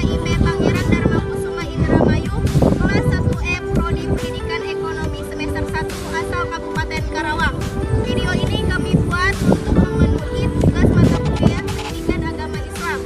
IP Pangeran Dharma Kusuma Indramayu, kelas 1E Prodi Pendidikan Ekonomi semester 1 asal Kabupaten Karawang. Video ini kami buat untuk memenuhi tugas mata kuliah Pendidikan Agama Islam.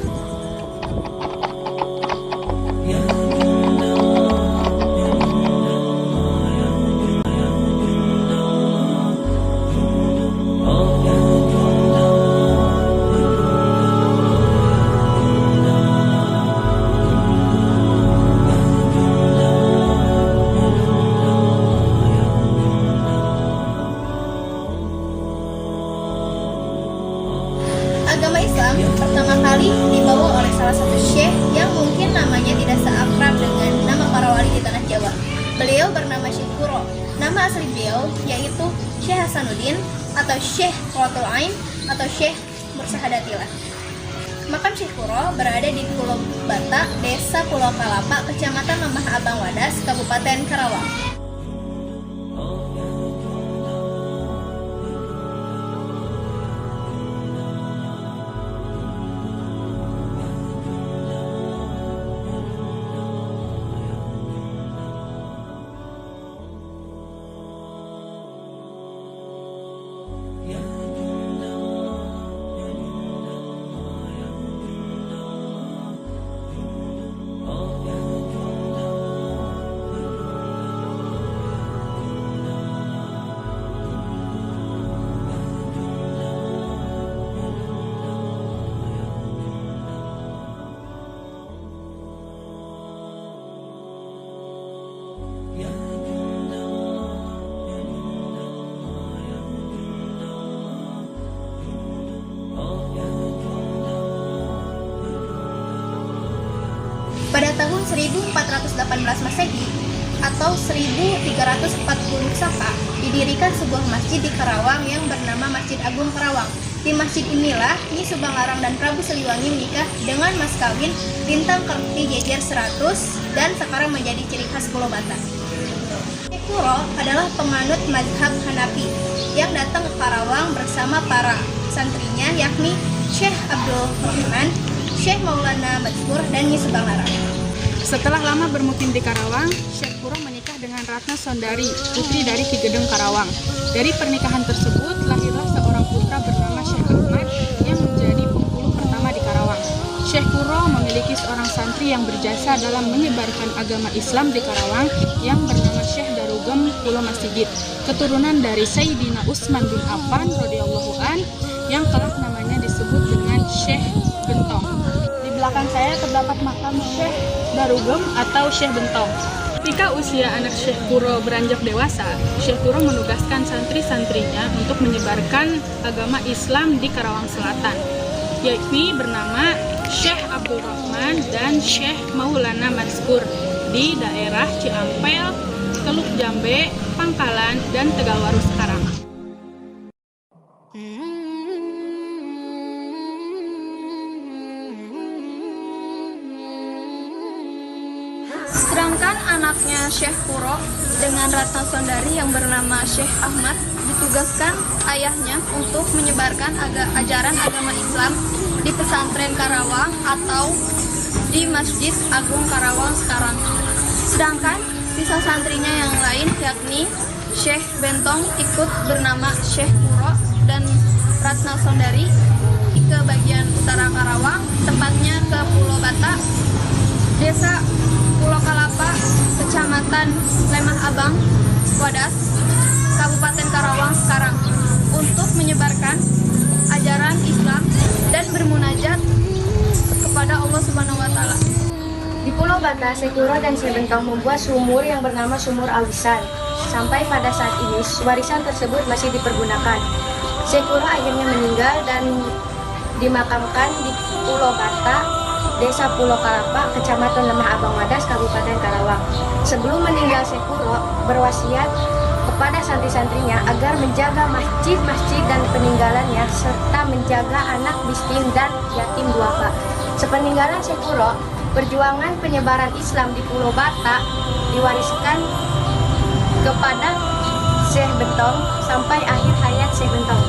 Agama Islam pertama kali dibawa oleh salah satu syekh yang mungkin namanya tidak seakrab dengan nama para wali di tanah Jawa. Beliau bernama Syekh Kuro. Nama asli beliau yaitu Syekh Hasanuddin atau Syekh Qurratul Ain atau Syekh Mursahadatillah. Makam Syekh Kuro berada di Pulau Bata, Desa Pulau Kalapa, Kecamatan Lemah Abang Wadas, Kabupaten Karawang. Pada tahun 1418 Masehi atau 1340 Saka didirikan sebuah masjid di Karawang yang bernama Masjid Agung Karawang. Di masjid inilah Nyi Subang Larang dan Prabu Siliwangi menikah dengan mas kawin Lintang Kerti Jejer 100 dan sekarang menjadi ciri khas Pulau Bata. Syekh Kuro adalah penganut mazhab Hanafi yang datang ke Karawang bersama para santrinya yakni Syekh Abdul Rahman, Syekh Maulana Mazkur, dan Nyi Subang Larang. Setelah lama bermukim di Karawang, Syekh Kuro menikah dengan Ratna Sondari, putri dari Ki Gedeng Karawang. Dari pernikahan tersebut, lahirlah seorang putra bernama Syekh Ahmad yang menjadi penghulu pertama di Karawang. Syekh Kuro memiliki seorang santri yang berjasa dalam menyebarkan agama Islam di Karawang yang bernama Syekh Darugem Pulo Masjid, keturunan dari Sayyidina Utsman bin Affan radhiyallahu an yang kelak namanya disebut dengan Syekh Bentong. Di belakang saya terdapat makam Syekh Darugem atau Syekh Bentong. Ketika usia anak Syekh Kuro beranjak dewasa, Syekh Kuro menugaskan santri-santrinya untuk menyebarkan agama Islam di Karawang Selatan, yakni bernama Syekh Abdul Rahman dan Syekh Maulana Mazkur di daerah Ciampel, Teluk Jambe, Pangkalan, dan Tegalwaru sekarang. Sedangkan anaknya Syekh Kuro dengan Ratna Sondari yang bernama Syekh Ahmad ditugaskan ayahnya untuk menyebarkan ajaran agama Islam di pesantren Karawang atau di Masjid Agung Karawang sekarang. Sedangkan sisa santrinya yang lain yakni Syekh Bentong ikut bernama Syekh Kuro dan Ratna Sondari ke bagian utara Karawang, tepatnya ke Pulau Bata, Desa Pulau Kalapa, Kecamatan Lemah Abang Wadas, Kabupaten Karawang sekarang, untuk menyebarkan ajaran Islam dan bermunajat kepada Allah Subhanahu wa Ta'ala. Di Pulau Bata, Syekh Kuro dan Syekh Bentong membuat sumur yang bernama Sumur Awisan. Sampai pada saat ini, warisan tersebut masih dipergunakan. Syekh Kuro akhirnya meninggal dan dimakamkan di Pulau Bata, Desa Pulau Kalapa, Kecamatan Lemah Abang Wadas, Kabupaten Karawang. Sebelum meninggal, Syekh Kuro berwasiat kepada santri-santrinya agar menjaga masjid-masjid dan peninggalannya serta menjaga anak miskin dan yatim duafa. Sepeninggalan Syekh Kuro, perjuangan penyebaran Islam di Pulau Bata diwariskan kepada Syekh Bentong sampai akhir hayat Syekh Bentong.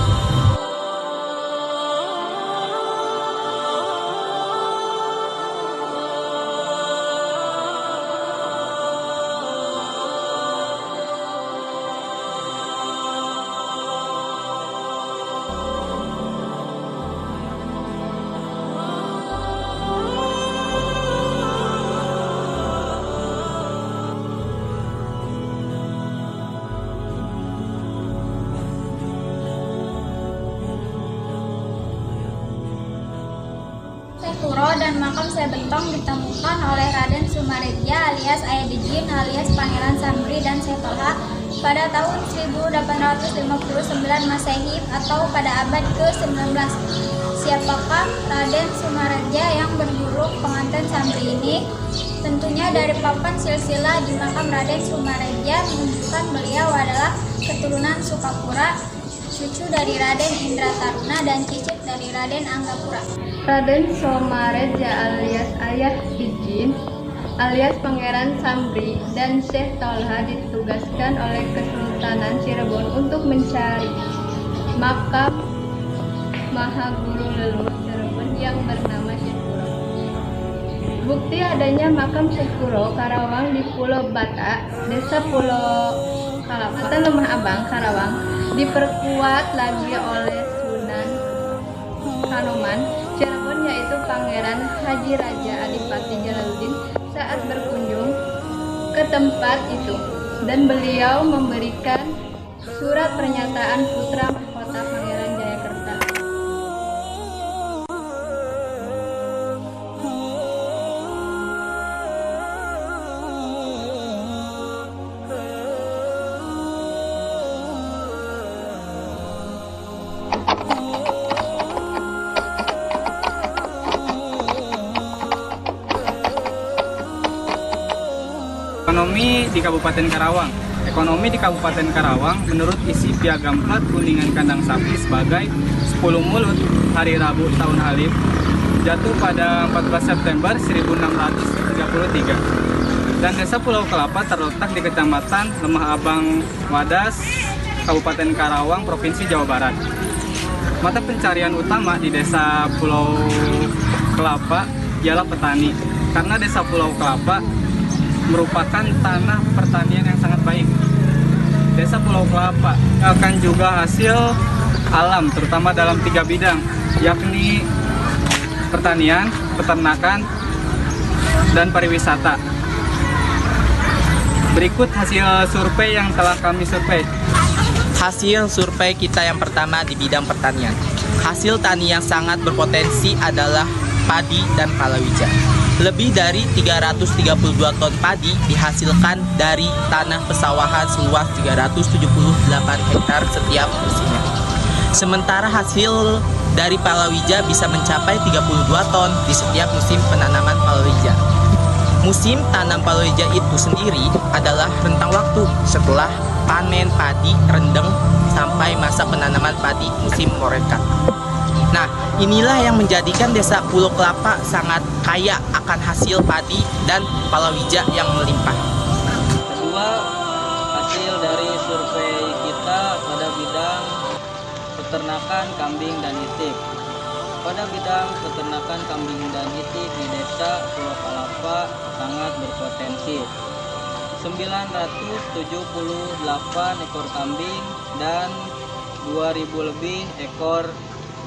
makam Syekh Bentong ditemukan oleh Raden Sumareja alias Ayah Dijin alias Pangeran Samri dan Syekh Tolha pada tahun 1859 Masehi atau pada abad ke-19. Siapakah Raden Sumareja yang berjuluk pengantin Samri ini? Tentunya dari papan silsilah di makam Raden Sumareja menunjukkan beliau adalah keturunan Sukapura, cucu dari Raden Indra Taruna dan cicit dari Raden Anggapura. Raden Sumareja alias Ayah Dijin alias Pangeran Samri dan Syekh Tolha ditugaskan oleh Kesultanan Cirebon untuk mencari makam Mahaguru leluhur Cirebon yang bernama Syekh Kuro. Bukti adanya makam Syekh Kuro Karawang di Pulau Bata, Desa Pulau Kalapatan, Lemah Abang, Karawang diperkuat lagi oleh Sunan Kanoman Cirebon yaitu Pangeran Haji Raja Adipati Jalaluddin saat berkunjung ke tempat itu, dan beliau memberikan surat pernyataan putra mahkota Pangeran Jayakarta. Ekonomi di Kabupaten Karawang. Ekonomi di Kabupaten Karawang menurut isi Piagam 4 Kuningan Kandang Sapi sebagai 10 mulut hari Rabu tahun Alif jatuh pada 14 September 1633. Dan Desa Pulau Kelapa terletak di Kecamatan Lemah Abang Wadas, Kabupaten Karawang, Provinsi Jawa Barat. Mata pencarian utama di Desa Pulau Kelapa ialah petani, karena Desa Pulau Kelapa merupakan tanah pertanian yang sangat baik. Desa Pulau Kelapa akan juga hasil alam, terutama dalam 3 bidang, yakni pertanian, peternakan, dan pariwisata. Berikut hasil survei yang telah kami survei. Hasil survei kita yang pertama di bidang pertanian. Hasil tani yang sangat berpotensi adalah padi dan palawija. Lebih dari 332 ton padi dihasilkan dari tanah pesawahan seluas 378 hektar setiap musimnya. Sementara hasil dari palawija bisa mencapai 32 ton di setiap musim penanaman palawija. Musim tanam palawija itu sendiri adalah rentang waktu setelah panen padi rendeng sampai masa penanaman padi musim morekat. Nah, inilah yang menjadikan Desa Pulau Kelapa sangat kaya akan hasil padi dan palawija yang melimpah. Kedua, hasil dari survei kita pada bidang peternakan kambing dan itik. Pada bidang peternakan kambing dan itik di Desa Pulau Kelapa sangat berpotensi. 978 ekor kambing dan 2000 lebih ekor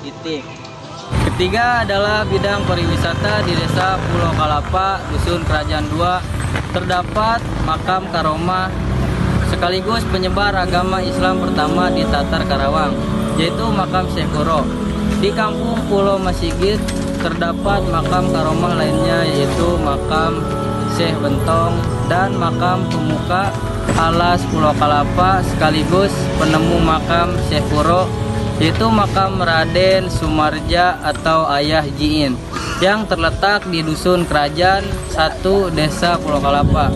itik. Ketiga adalah bidang pariwisata di Desa Pulau Kelapa, Dusun Kerajaan 2, terdapat makam Karomah sekaligus penyebar agama Islam pertama di Tatar Karawang, yaitu makam Syekh Kuro. Di kampung Pulau Masigit terdapat makam Karomah lainnya, yaitu makam Syekh Bentong dan makam pemuka alas Pulau Kelapa sekaligus penemu makam Syekh Kuro, yaitu makam Raden Sumareja atau Ayah Jiin yang terletak di Dusun Kerajaan 1 Desa Pulau Kelapa.